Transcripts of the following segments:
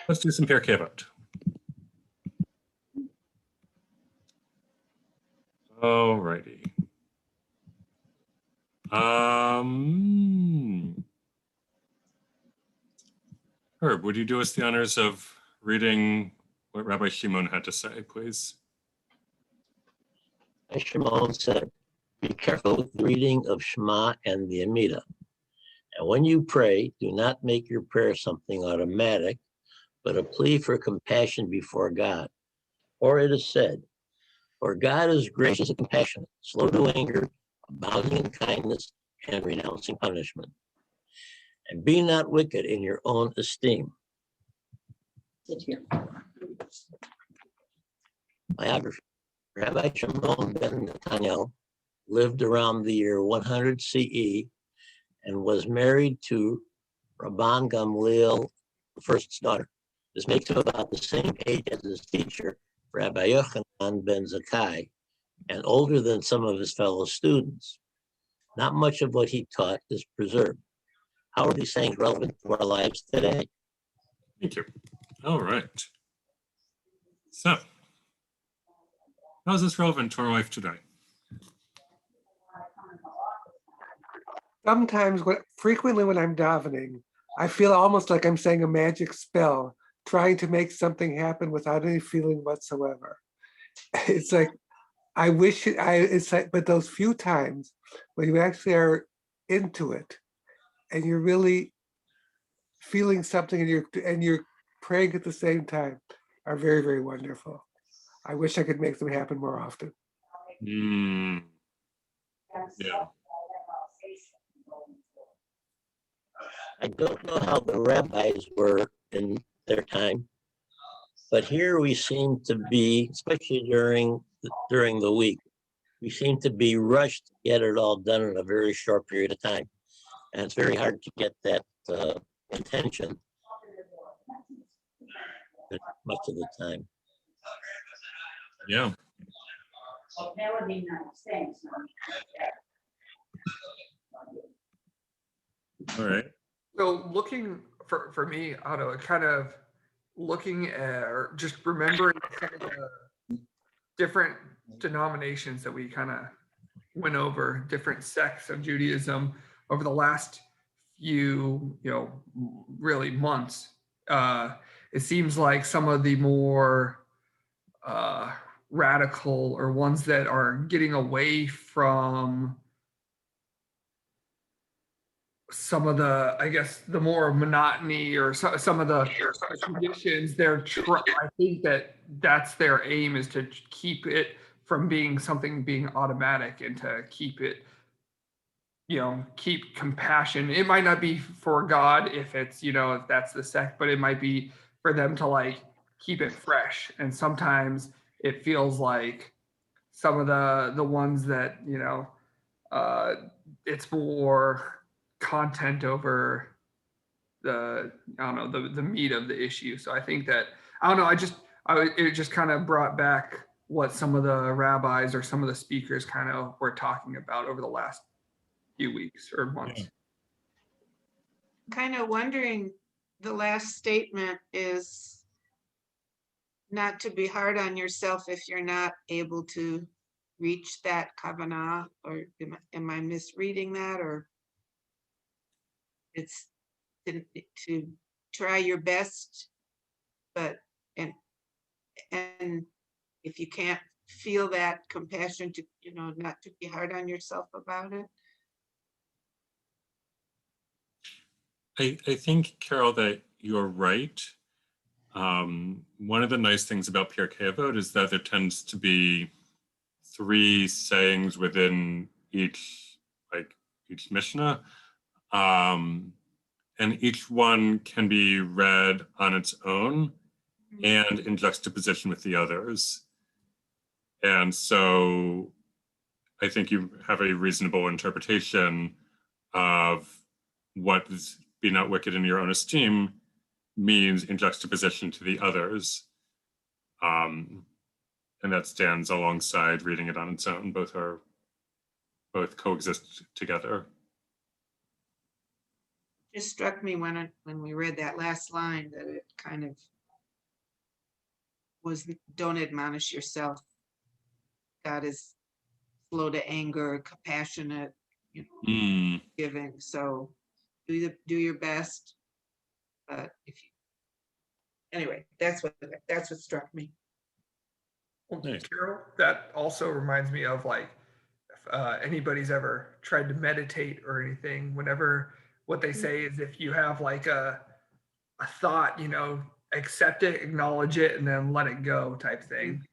Let's do some Pirkei Avot. All righty. Herb, would you do us the honors of reading what Rabbi Shimon had to say, please? Shimon said, "Be careful with the reading of Shema and the Amida. And when you pray, do not make your prayer something automatic, but a plea for compassion before God. For it is said, for God is gracious and compassionate, slow to anger, abounding in kindness, and renouncing punishment. And be not wicked in your own esteem." Sit here. Biography. Rabbi Shimon ben Netanyahu lived around the year 100 CE and was married to Rabban Gamliel, the first's daughter. This makes him about the same age as his teacher, Rabbi Yochanan ben Zakkai, and older than some of his fellow students. Not much of what he taught is preserved. How are these sayings relevant to our lives today? Thank you. All right. So, how is this relevant to our life today? Sometimes, frequently when I'm davening, I feel almost like I'm saying a magic spell, trying to make something happen without any feeling whatsoever. It's like, I wish it's like, but those few times when you actually are into it and you're really feeling something and you're praying at the same time are very, very wonderful. I wish I could make them happen more often. Yeah. I don't know how the rabbis were in their time, but here we seem to be, especially during the week, we seem to be rushed to get it all done in a very short period of time. And it's very hard to get that intention much of the time. Yeah. That would be nice. Thanks. All right. So looking for me, Otto, kind of looking at or just remembering some of the different denominations that we kind of went over, different sects of Judaism over the last few, really months. It seems like some of the more radical or ones that are getting away from some of the, I guess, the more monotony or some of the traditions. I think that's their aim, is to keep it from being something being automatic and to keep it, keep compassion. It might not be for God if it's, if that's the sect, but it might be for them to like keep it fresh. And sometimes it feels like some of the ones that, it's more content over the meat of the issue. So I think that, it just kind of brought back what some of the rabbis or some of the speakers kind of were talking about over the last few weeks or months. Yeah. Kind of wondering, the last statement is not to be hard on yourself if you're not able to reach that kavanah, or am I misreading that? Or it's to try your best, but and if you can't feel that compassion, to not to be hard on yourself about it. I think, Carol, that you're right. One of the nice things about Pirkei Avot is that there tends to be 3 sayings within each Mishnah, and each one can be read on its own and in juxtaposition with the others. And so I think you have a reasonable interpretation of what is "be not wicked in your own esteem" means in juxtaposition to the others. And that stands alongside reading it on its own. Both coexist together. Just struck me when we read that last line that it kind of was, don't admonish yourself. God is slow to anger, compassionate, giving. So do your best. But anyway, that's what struck me. Well, Nice. Carol, that also reminds me of like, if anybody's ever tried to meditate or anything, whenever what they say is if you have like a thought, accept it, acknowledge it, and then let it go type thing.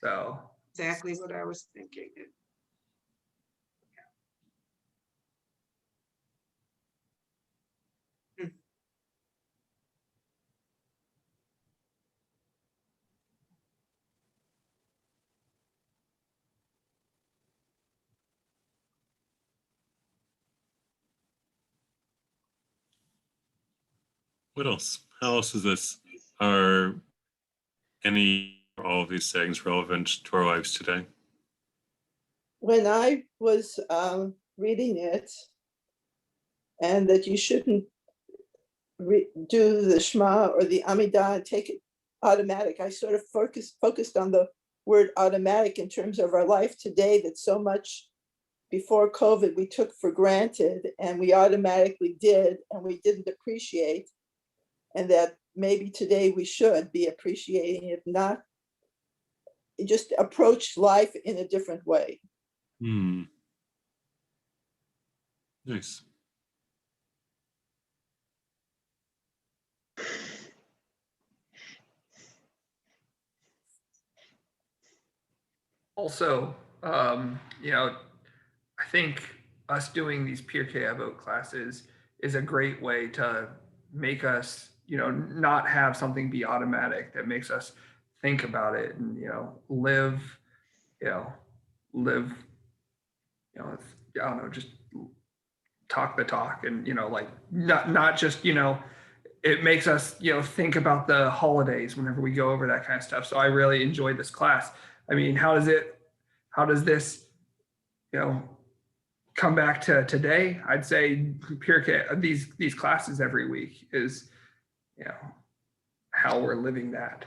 So Exactly what I was thinking. What else? How else is this? Are any or all of these sayings relevant to our lives today? When I was reading it, and that you shouldn't do the Shema or the Amidah and take it automatic, I sort of focused on the word automatic in terms of our life today, that so much before COVID we took for granted and we automatically did and we didn't appreciate, and that maybe today we should be appreciating, if not, just approach life in a different way. Nice. also, I think us doing these Pirkei Avot classes is a great way to make us, not have something be automatic, that makes us think about it and, live, live, I don't know, just talk the talk and, like not just, it makes us, think about the holidays whenever we go over that kind of stuff. So I really enjoyed this class. I mean, how does this, come back to today? I'd say Pirkei, these classes every week is, how we're living that.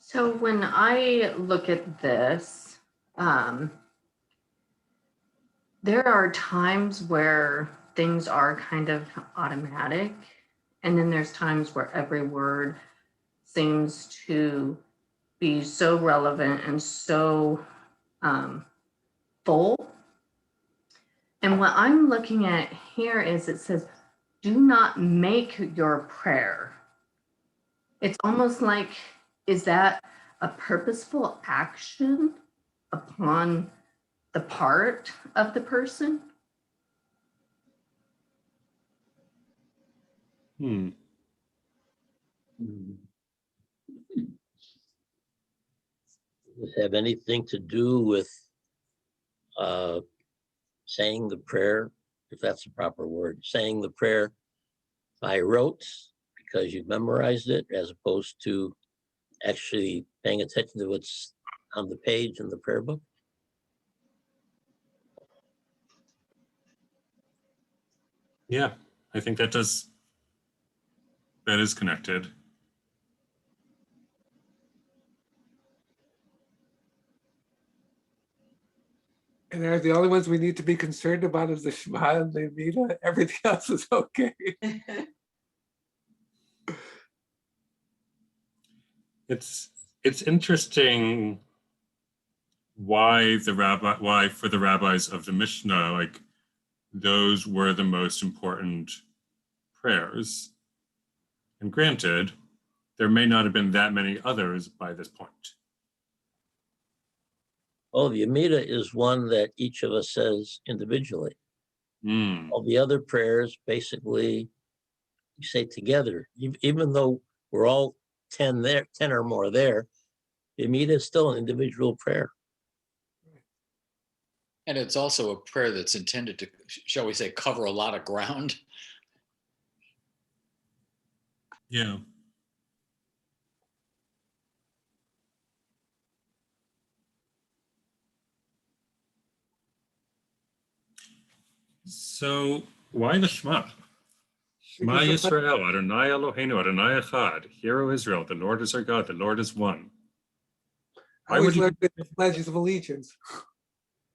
So when I look at this, there are times where things are kind of automatic, and then there's times where every word seems to be so relevant and so full. And what I'm looking at here is it says, do not make your prayer. It's almost like, is that a purposeful action upon the part of the person? Does this have anything to do with saying the prayer, if that's the proper word, saying the prayer by rote because you've memorized it, as opposed to actually paying attention to what's on the page in the prayer book? Yeah, I think that is connected. And they're the only ones we need to be concerned about is the Shema and the Amidah. Everything else is okay. It's interesting why for the rabbis of the Mishnah, like those were the most important prayers. And granted, there may not have been that many others by this point. Oh, the Amidah is one that each of us says individually. All the other prayers, basically, you say together. Even though we're all 10 or more there, the Amidah is still an individual prayer. And it's also a prayer that's intended to, shall we say, cover a lot of ground. Yeah. So why the Shema? Shema Because the Yisrael, Adonai Eloheinu, Adonai Echad. Hear, O Israel, the Lord is our God, the Lord is one. I Why always would you? learned with the pledges of allegiance.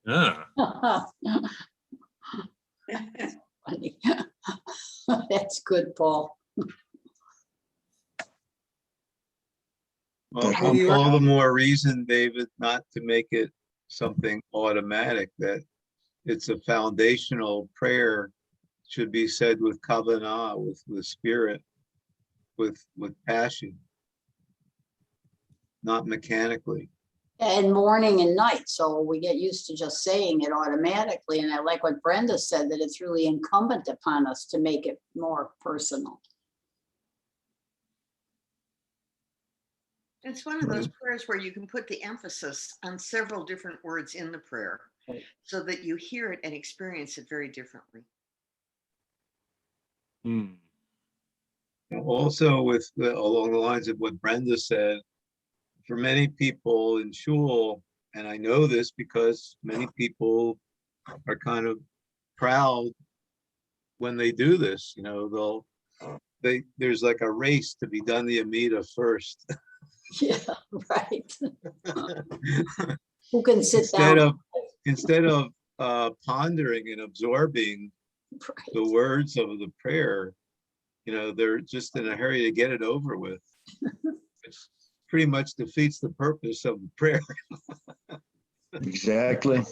Ah, That's funny. That's good, Paul. Well, Maybe you're- all the more reason, David, not to make it something automatic, that it's a foundational prayer, should be said with kavanah, with spirit, with passion, not mechanically. And morning and night, so we get used to just saying it automatically. And I like what Brenda said, that it's really incumbent upon us to make it more personal. It's one of those prayers where you can put the emphasis on several different words in the prayer Right. so that you hear it and experience it very differently. hmm. Also, along the lines of what Brenda said, for many people in shul, and I know this because many people are kind of proud when they do this, there's like a race to be done the Amida first. Yeah, right. Who can sit down? Instead of pondering and absorbing Right. the words of the prayer, they're just in a hurry to get it over with. Which pretty much defeats the purpose of the prayer. Exactly.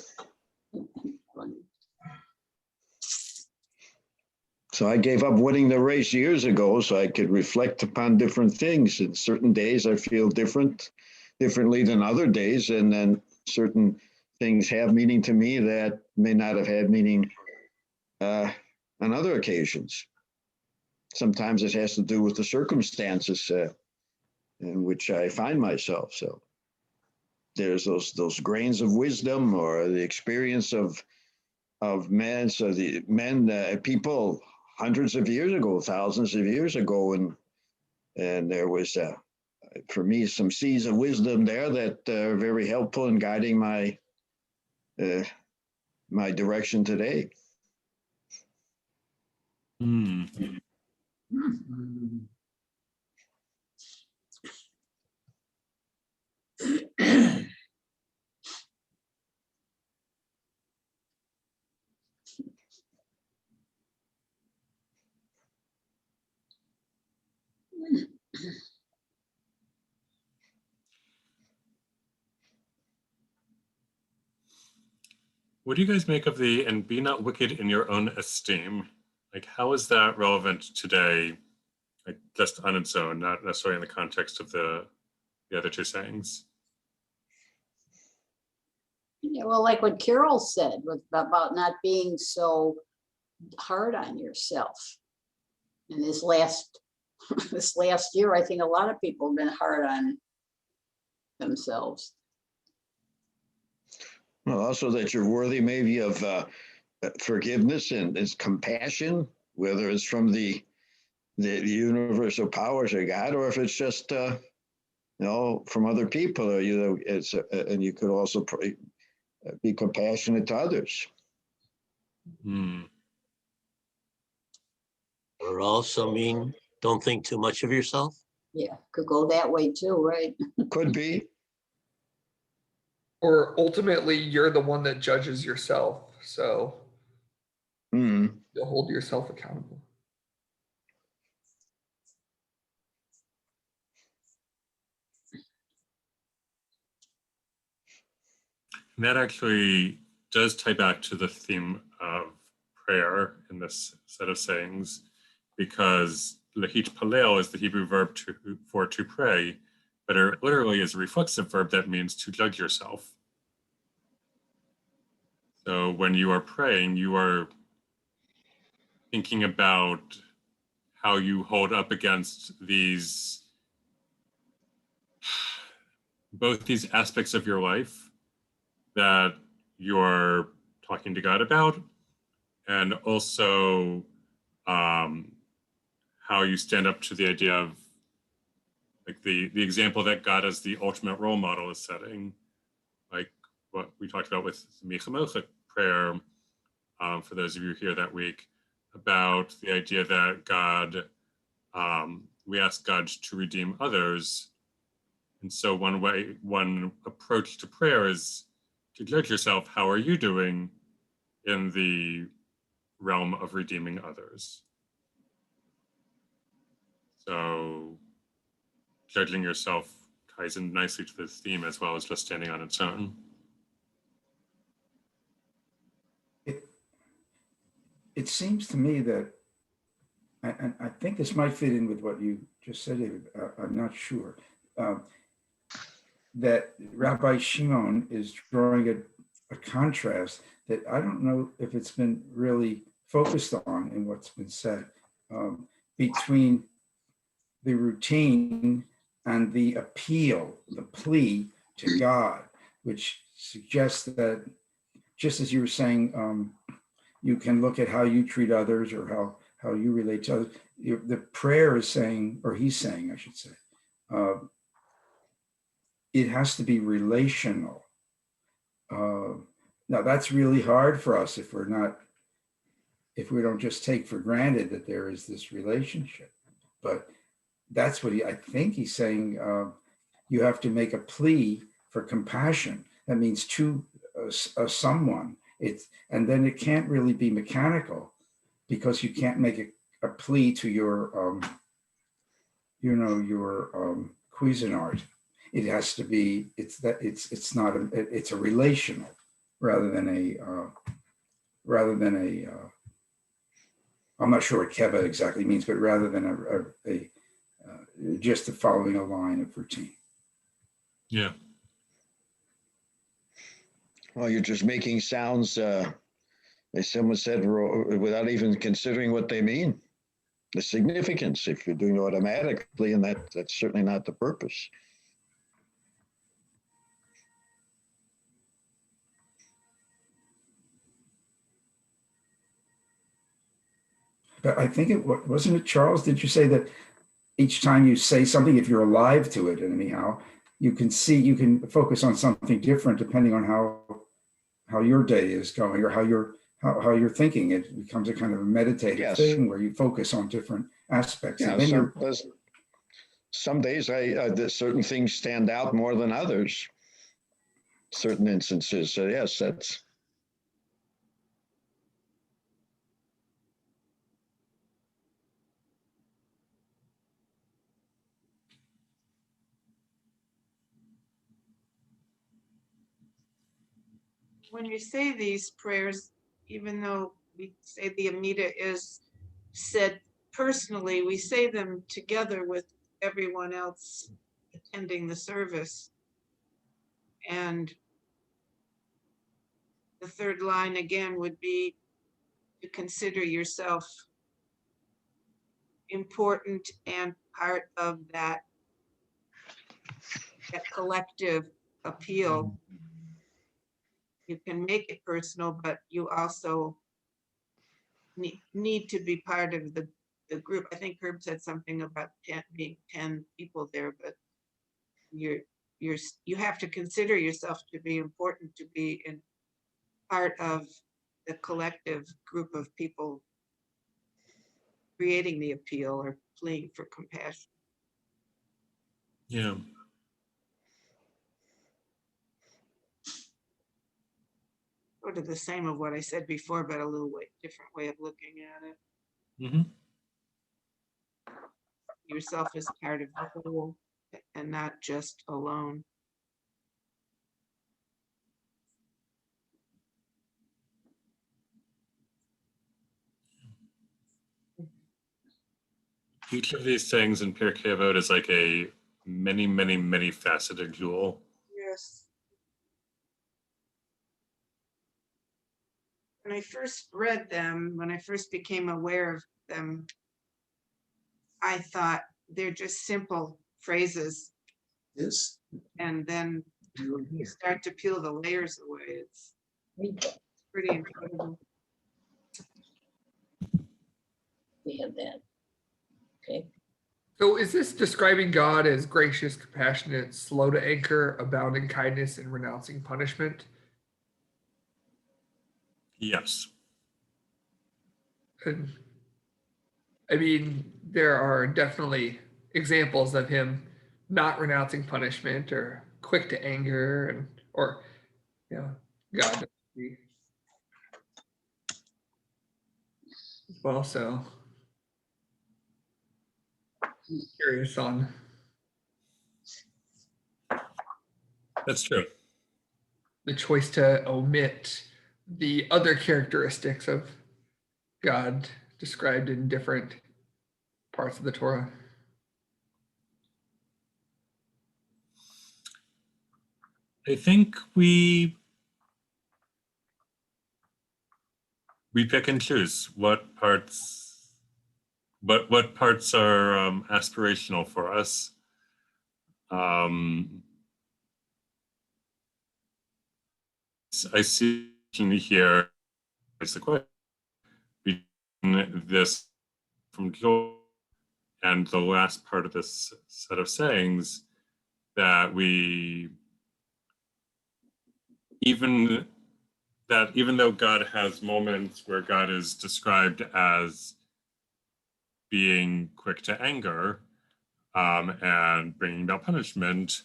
So I gave up winning the race years ago so I could reflect upon different things. And certain days I feel differently than other days. And then certain things have meaning to me that may not have had meaning on other occasions. Sometimes it has to do with the circumstances in which I find myself. So there's those grains of wisdom or the experience of men. So the men, people hundreds of years ago, thousands of years ago, and there was for me some seeds of wisdom there that are very helpful in guiding my my direction today. Hmm. What do you guys make of the "and be not wicked in your own esteem"? Like, how is that relevant today? Like, just on its own, not necessarily in the context of the other two sayings. Yeah, well, like what Carol said about not being so hard on yourself. And this last year, I think a lot of people have been hard on themselves. Well, also that you're worthy maybe of forgiveness and compassion, whether it's from the universal powers of God or if it's just from other people, or it's and you could also be compassionate to others. Hmm. Or also mean, don't think too much of yourself. Yeah, could go that way too, right? Could be. Or ultimately, you're the one that judges yourself. So you'll hold yourself accountable. And that actually does tie back to the theme of prayer in this set of sayings, because lehit palel is the Hebrew verb for to pray, but it literally is a reflexive verb that means to judge yourself. So when you are praying, you are thinking about how you hold up against both these aspects of your life that you're talking to God about, and also how you stand up to the idea of like the example that God as the ultimate role model is setting, like what we talked about with the Michamelech prayer, for those of you here that week, about the idea that God, we ask God to redeem others. And so one approach to prayer is to judge yourself, how are you doing in the realm of redeeming others? So judging yourself ties in nicely to this theme as well as just standing on its own. It seems to me that, and I think this might fit in with what you just said, David, I'm not sure, that Rabbi Shimon is drawing a contrast that I don't know if it's been really focused on in what's been said, between the routine and the appeal, the plea to God, which suggests that, just as you were saying, you can look at how you treat others or how you relate to others. The prayer is saying, or he's saying, I should say, it has to be relational. Now that's really hard for us if we don't just take for granted that there is this relationship. But that's what I think he's saying. You have to make a plea for compassion. That means to someone. And then it can't really be mechanical, because you can't make a plea to your, your Cuisinart. It has to be. It's a relational rather than a. I'm not sure what keva exactly means, but rather than just following a line of routine. Yeah. Well, you're just making sounds, as someone said, without even considering what they mean, the significance, if you're doing it automatically, and that's certainly not the purpose. But I think wasn't it, Charles, did you say that each time you say something, if you're alive to it anyhow, you can focus on something different depending on how your day is going, or how you're thinking. It becomes a kind of a meditative thing where you focus on different aspects. Yeah, and then some days certain things stand out more than others. Certain instances. So yes, that's. When you say these prayers, even though we say the Amida is said personally, we say them together with everyone else attending the service. And the third line again would be to consider yourself important and part of that collective appeal. You can make it personal, but you also need to be part of the group. I think Herb said something about being 10 people there, but you have to consider yourself to be important, to be in part of the collective group of people creating the appeal or pleading for compassion. Yeah. Sort of the same of what I said before, but a little different way of looking at it. Mm-hmm. Yourself as part of the whole and not just alone. Each of these things in Pirkei Avot is like a many, many, many faceted jewel. Yes. When I first read them, when I first became aware of them, I thought they're just simple phrases. And then you start to peel the layers away. Pretty incredible. We have that. Okay. So is this describing God as gracious, compassionate, slow to anger, abound in kindness, and renouncing punishment? Yes. And I mean, there are definitely examples of him not renouncing punishment or quick to anger, and or you know, God. Well, so curious on That's true. the choice to omit the other characteristics of God described in different parts of the Torah. I think we pick and choose what parts are aspirational for us. I see here is the question between this from Joel and the last part of this set of sayings, that even though God has moments where God is described as being quick to anger and bringing about punishment,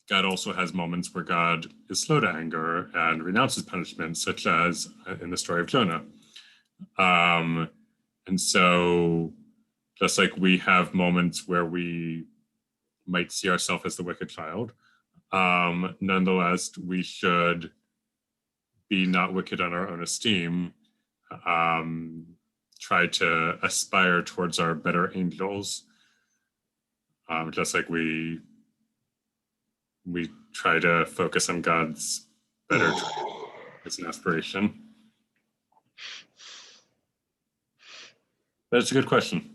God also has moments where God is slow to anger and renounces punishment, such as in the story of Jonah. And so just like we have moments where we might see ourselves as the wicked child, nonetheless, we should be not wicked on our own esteem, try to aspire towards our better angels, just like we try to focus on God's better. It's an aspiration. That's a good question.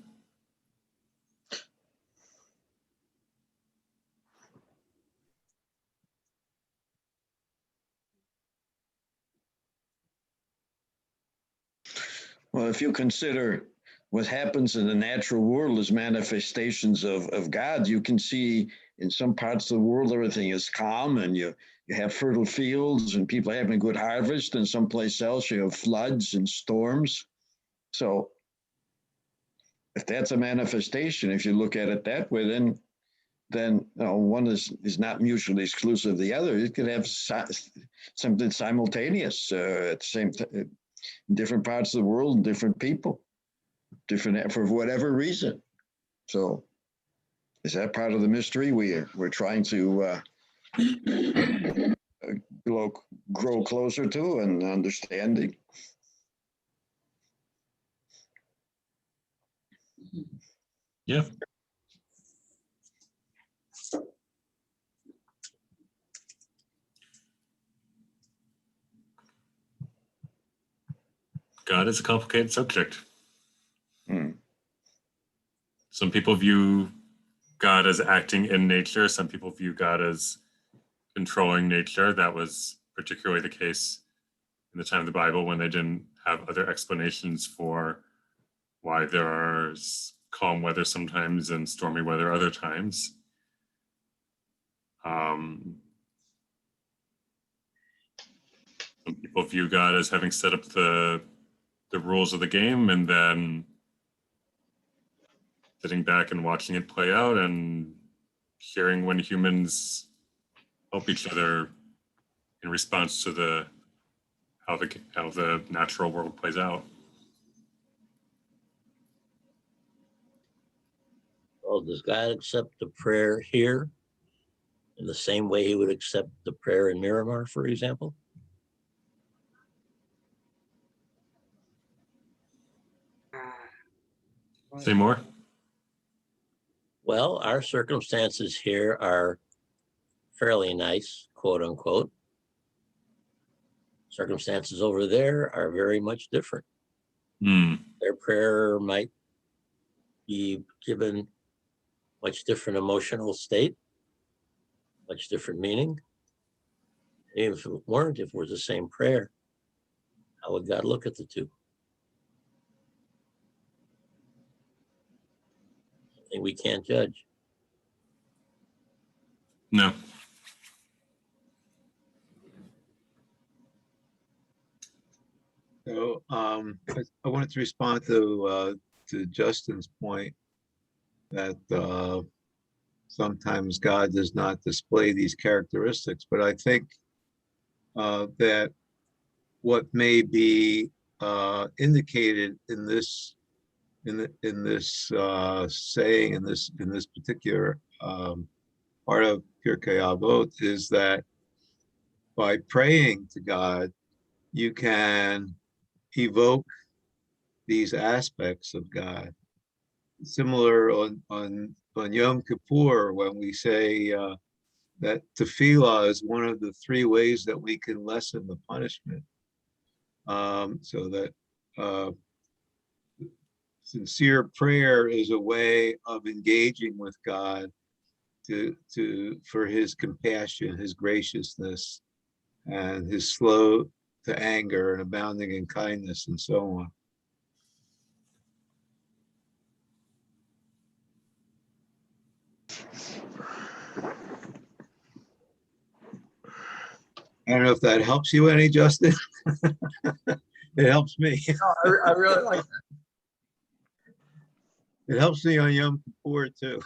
Well, if you consider what happens in the natural world as manifestations of God, you can see in some parts of the world everything is calm and you have fertile fields and people having a good harvest, and someplace else you have floods and storms. So if that's a manifestation, if you look at it that way, then you know, one is not mutually exclusive of the other. You could have something simultaneous at the same time. Different parts of the world, different people, different for whatever reason. So, is that part of the mystery? We're trying to grow closer to and understanding. Yeah. God is a complicated subject. Some people view God as acting in nature. Some people view God as controlling nature. That was particularly the case in the time of the Bible, when they didn't have other explanations for why there's calm weather sometimes and stormy weather other times. Some people view God as having set up the rules of the game and then sitting back and watching it play out and hearing when humans help each other in response to how the natural world plays out. Well, does God accept the prayer here in the same way he would accept the prayer in Miramar, for example? Say more? Well, our circumstances here are fairly nice, quote unquote. Circumstances over there are very much different. Their prayer might be given much different emotional state, much different meaning. If it weren't, if it was the same prayer, how would God look at the two? And we can't judge. No. So I wanted to respond to Justin's point that sometimes God does not display these characteristics, but I think that what may be indicated in this saying in this particular part of Pirkei Avot is that by praying to God, you can evoke these aspects of God. Similar on Yom Kippur, when we say that tefillah is one of the three ways that we can lessen the punishment. So that sincere prayer is a way of engaging with God for his compassion, his graciousness, and his slow to anger and abounding in kindness and so on. I don't know if that helps you any, Justin. It helps me. I really like that. It helps me on Yom Kippur too.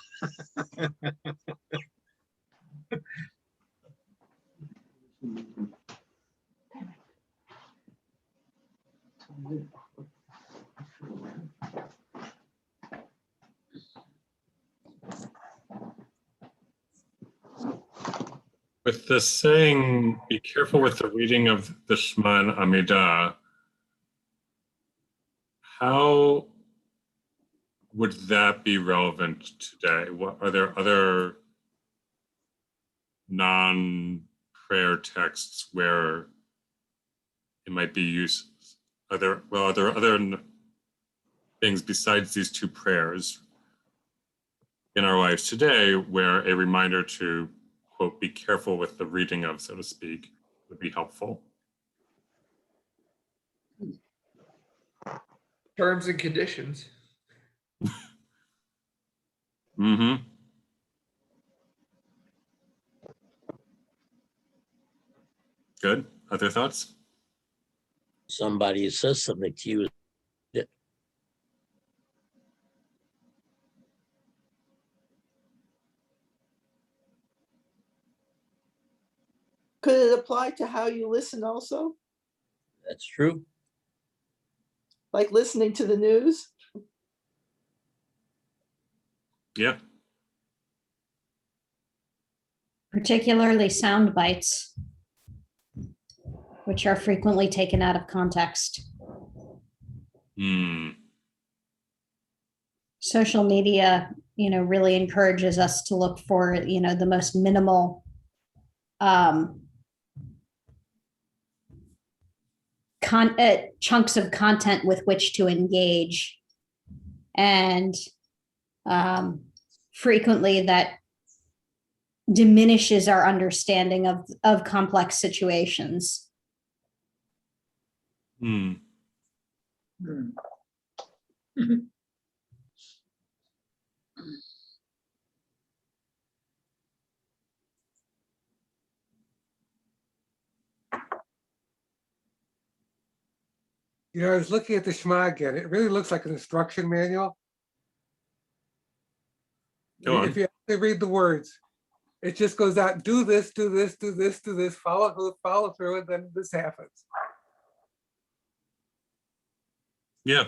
With the saying, be careful with the reading of the Shema and Amidah, how would that be relevant today? What are there other non-prayer texts where it might be used? Are there other things besides these two prayers in our lives today where a reminder to, quote, be careful with the reading of, so to speak, would be helpful? Terms and conditions. Mm-hmm. Good. Other thoughts? Somebody says something to you. Could it apply to how you listen also? That's true. Like listening to the news? Yeah. Particularly sound bites, which are frequently taken out of context. Hmm. Social media, really encourages us to look for, the most minimal chunks of content with which to engage. And frequently that diminishes our understanding of complex situations. Hmm. I was looking at the Shema again. It really looks like an instruction manual. Go on. If you actually read the words, it just goes out, do this, do this, do this, do this, follow through, and then this happens. Yeah.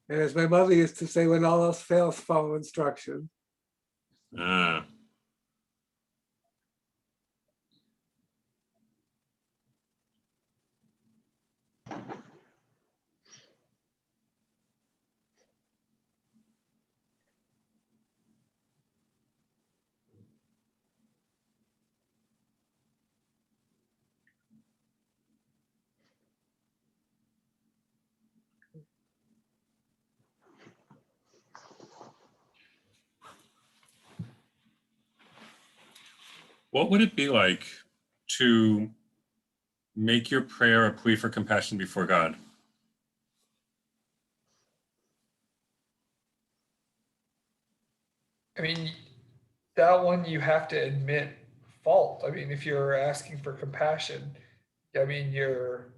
And as my mother used to say, when all else fails, follow instructions. Ah. what would it be like to make your prayer a plea for compassion before God? I mean, that one you have to admit fault. I mean, if you're asking for compassion, I mean, you're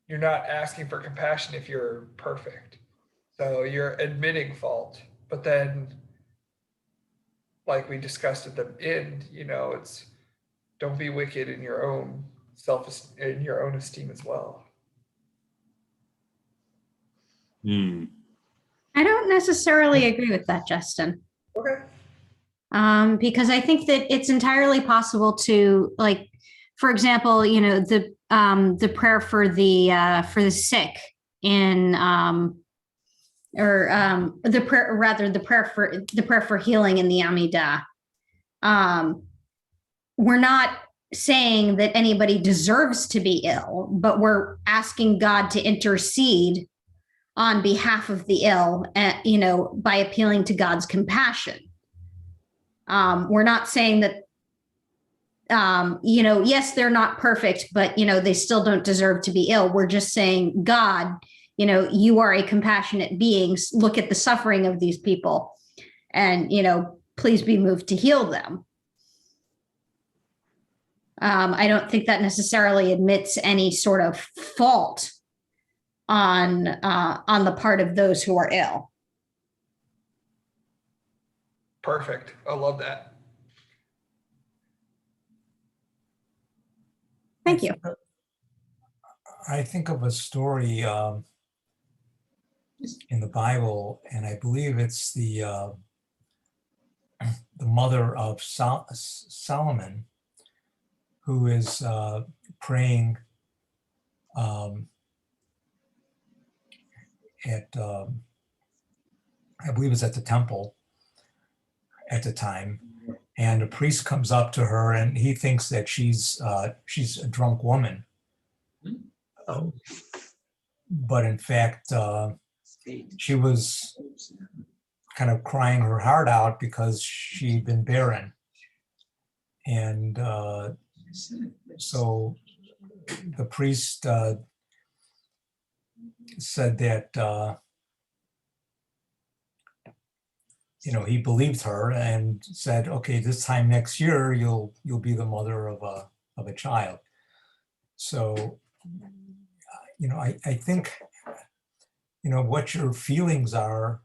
not asking for compassion if you're perfect. So you're admitting fault. But then, like we discussed at the end, it's don't be wicked in your own esteem as well. I don't necessarily agree with that, Justin. Okay. Because I think that it's entirely possible to, like, for example, the prayer for the sick in the prayer for healing in the Amidah. We're not saying that anybody deserves to be ill, but we're asking God to intercede on behalf of the ill, by appealing to God's compassion. We're not saying that, yes, they're not perfect, but, they still don't deserve to be ill. We're just saying, God, you are a compassionate being. Look at the suffering of these people and, please be moved to heal them. I don't think that necessarily admits any sort of fault on the part of those who are ill. Perfect. I love that. Thank you. I think of a story in the Bible, and I believe it's the mother of Solomon, who is praying at, I believe it's at the temple at the time, and a priest comes up to her, and he thinks that she's a drunk woman. Oh. But in fact, she was kind of crying her heart out because she'd been barren. And so the priest said that, he believed her and said, okay, this time next year, you'll be the mother of a child. So, I think, what your feelings are,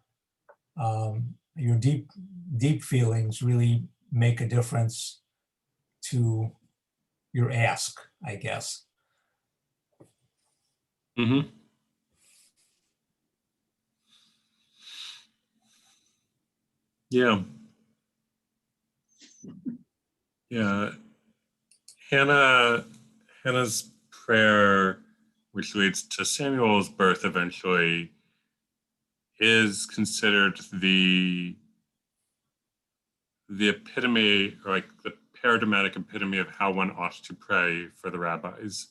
your deep feelings really make a difference to your ask, I guess. Mm-hmm. Yeah. Yeah. Hannah's prayer, which leads to Samuel's birth eventually, is considered the epitome, or like the paradigmatic epitome of how one ought to pray for the rabbis.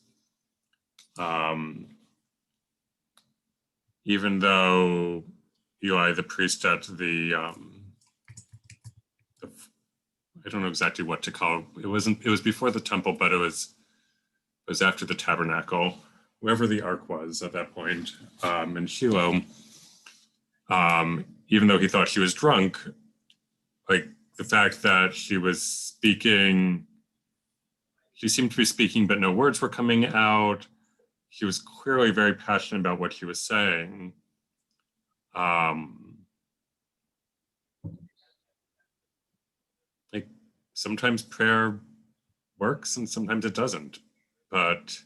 Even though Eli, the priest at the I don't know exactly what to call it. It was before the temple, but it was after the tabernacle, wherever the ark was at that point, in Shiloh. Even though he thought she was drunk, like the fact that she was speaking, she seemed to be speaking, but no words were coming out. She was clearly very passionate about what she was saying. Like sometimes prayer works and sometimes it doesn't, but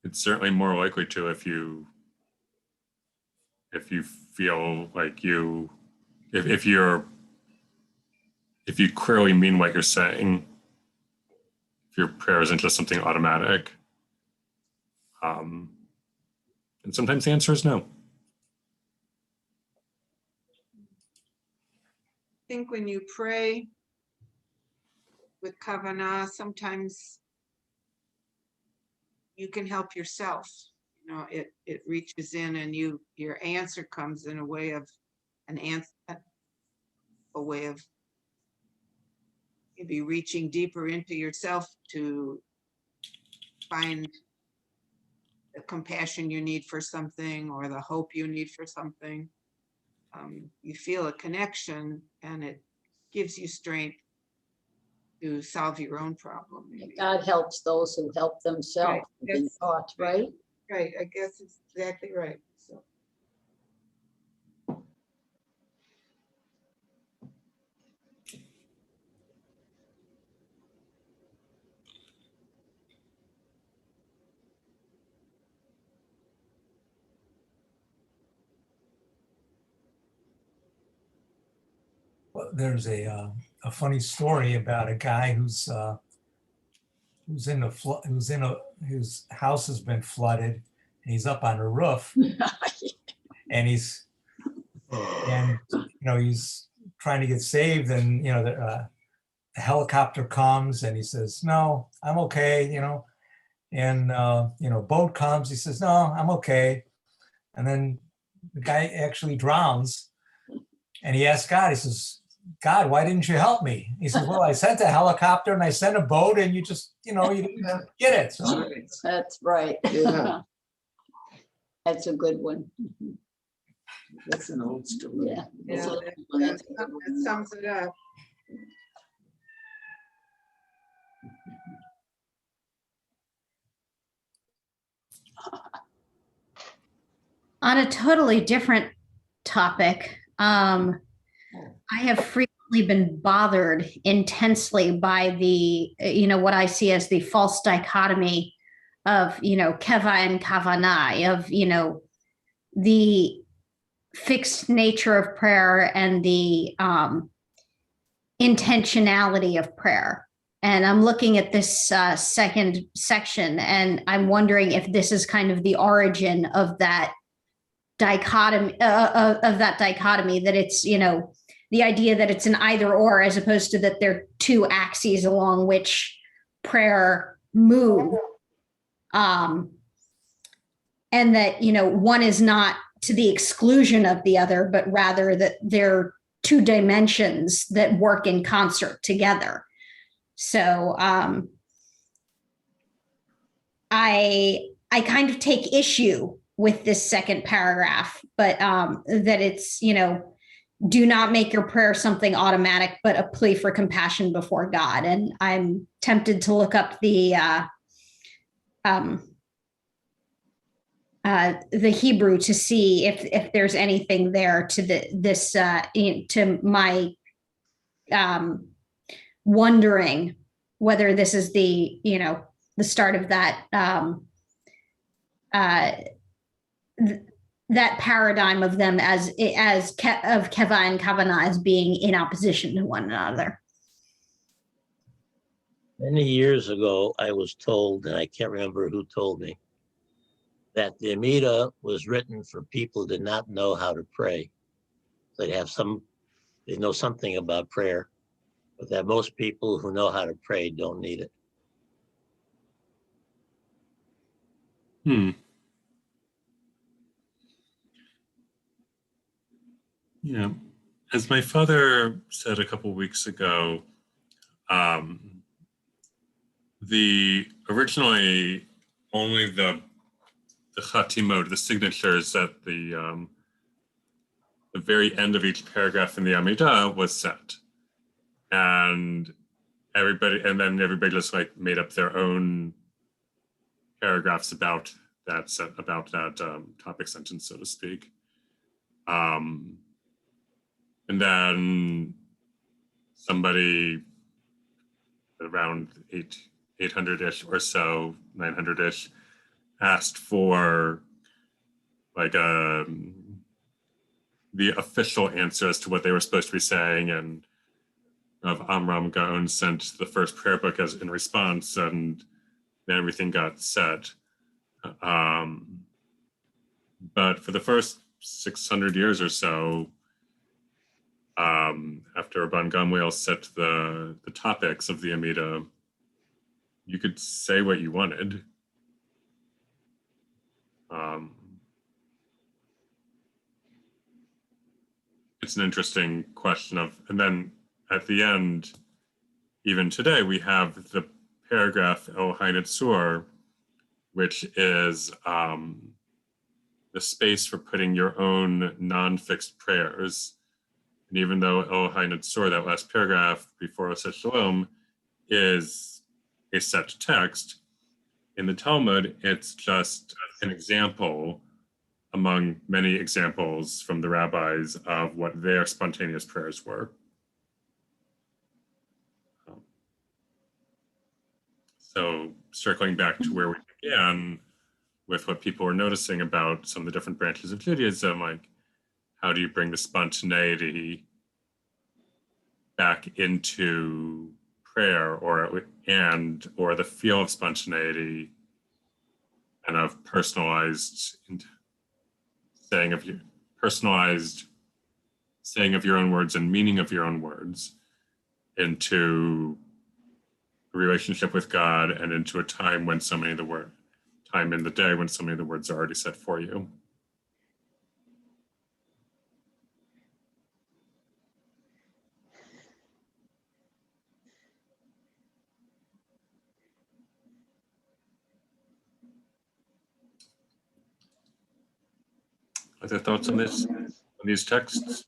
it's certainly more likely to if you feel like if you clearly mean what you're saying, if your prayer isn't just something automatic. And sometimes the answer is no. I think when you pray with kavanah, sometimes you can help yourself. It reaches in and your answer comes in a way of maybe reaching deeper into yourself to find the compassion you need for something or the hope you need for something. You feel a connection and it gives you strength to solve your own problem. Maybe. God helps those who help themselves. Right, Been that's- taught, right? Right, I guess it's exactly right. So. Well, there's a funny story about a guy who's in a whose house has been flooded, and he's up on the roof, and he's trying to get saved, and the helicopter comes, and he says, "No, I'm okay," and boat comes, he says, "No, I'm okay," and then the guy actually drowns, and he asks God, he says, "God, why didn't you help me?" He says, "Well, I sent a helicopter and I sent a boat, and you just, you didn't get it." So That's right. Yeah. That's a good one. That's an old story. Yeah. Yeah, That's a that, good one. That's a good that one. sums it up. On a totally different topic, I have frequently been bothered intensely by the, what I see as the false dichotomy of, keva and kavanah, of, the fixed nature of prayer and the intentionality of prayer. And I'm looking at this second section, and I'm wondering if this is kind of the origin of that dichotomy, that it's, the idea that it's an either or, as opposed to that they're two axes along which prayer move. And that, one is not to the exclusion of the other, but rather that they're two dimensions that work in concert together. So I kind of take issue with this second paragraph, but that it's, do not make your prayer something automatic, but a plea for compassion before God. And I'm tempted to look up the Hebrew to see if there's anything there to to my wondering whether this is the the start of that that paradigm of them as of keva and kavanah as being in opposition to one another. Many years ago, I was told, and I can't remember who told me, that the Amida was written for people who did not know how to pray. They know something about prayer, but that most people who know how to pray don't need it. Yeah. As my father said a couple weeks ago, originally only the chatimot, the signatures at the very end of each paragraph in the Amidah was set, and then everybody just like made up their own paragraphs about that topic sentence, so to speak. And then somebody around 800-ish or so, 900-ish, asked for like the official answer as to what they were supposed to be saying, and Amram Gaon sent the first prayer book as in response, and then everything got set. But for the first 600 years or so, after Rabban Gamliel set the topics of the Amidah, you could say what you wanted. It's an interesting question and then at the end, even today, we have the paragraph El Hainat Sur, which is the space for putting your own non-fixed prayers. And even though El Hainat Sur, that last paragraph before Oseh Shalom, is a set text, in the Talmud, it's just an example among many examples from the rabbis of what their spontaneous prayers were. So circling back to where we began with what people were noticing about some of the different branches of Judaism, like how do you bring the spontaneity back into prayer, or the feel of spontaneity and of personalized saying of your own words and meaning of your own words into a relationship with God and into a time when so many of the time in the day when so many of the words are already set for you. Other thoughts on this, on these texts?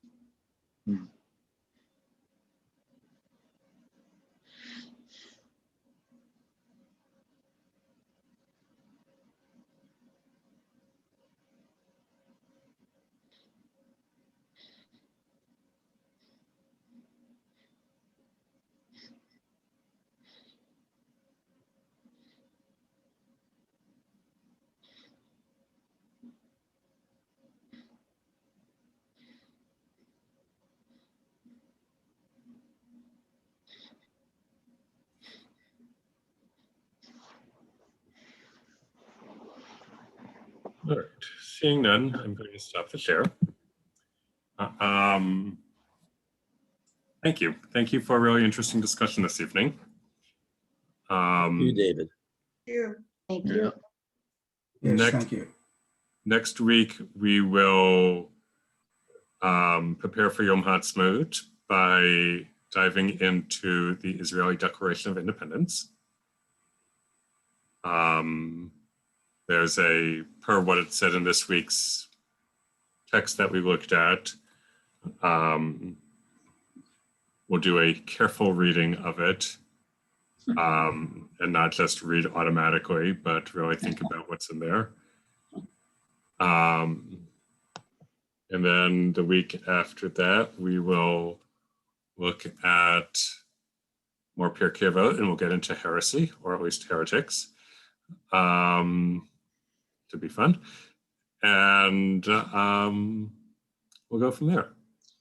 All right, seeing none, I'm going to stop the share. Thank you. Thank you for a really interesting discussion this evening. Thank you, David. Thank you. Yes, thank you. Next week, we will prepare for Yom Ha'atzmaut by diving into the Israeli Declaration of Independence. There's per what it said in this week's text that we looked at, we'll do a careful reading of it, and not just read automatically, but really think about what's in there. And then the week after that, we will look at more Pirkei Avot, and we'll get into heresy, or at least heretics. To be fun. And we'll go from there.